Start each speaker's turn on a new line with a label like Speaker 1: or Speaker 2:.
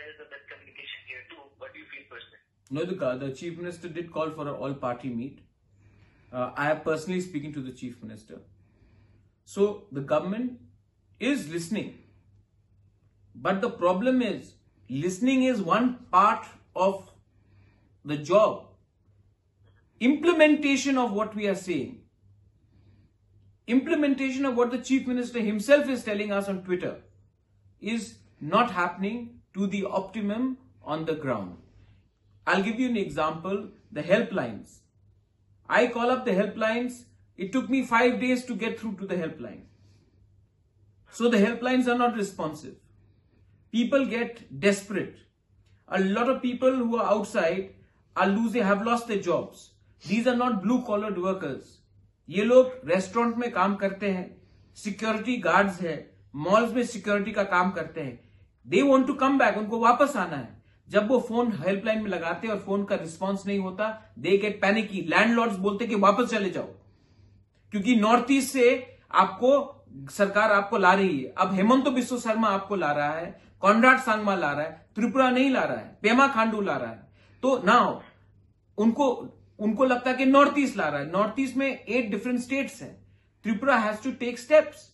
Speaker 1: there is a miscommunication here too. What do you feel personally?
Speaker 2: No, the Chief Minister did call for an all-party meet. I am personally speaking to the Chief Minister. So the government is listening. But the problem is, listening is one part of the job. Implementation of what we are saying, implementation of what the Chief Minister himself is telling us on Twitter is not happening to the optimum on the ground. I'll give you an example, the helplines. I call up the helplines, it took me 5 days to get through to the helpline. So the helplines are not responsive. People get desperate. A lot of people who are outside have lost their jobs. These are not blue-collared workers. ये लोग restaurant में काम करते हैं, security guards है, malls में security का काम करते हैं. They want to come back, उनको वापस आना है. जब वो फोन हेल्पलाइन में लगाते हैं और फोन का रिस्पांस नहीं होता, they get panicky. लैंडलॉर्ड्स बोलते कि वापस चले जाओ, क्योंकि नॉर्थ ईस्ट से आपको सरकार आपको ला रही है. अब हेमंत बिस्व शर्मा आपको ला रहा है, कॉन्राड सांगमा ला रहा है, त्रिपुरा नहीं ला रहा है, पेमा खांडू ला रहा है. तो नाउ उनको लगता है कि नॉर्थ ईस्ट ला रहा है. नॉर्थ ईस्ट में 8 डिफरेंट स्टेट्स हैं. Tripura has to take steps.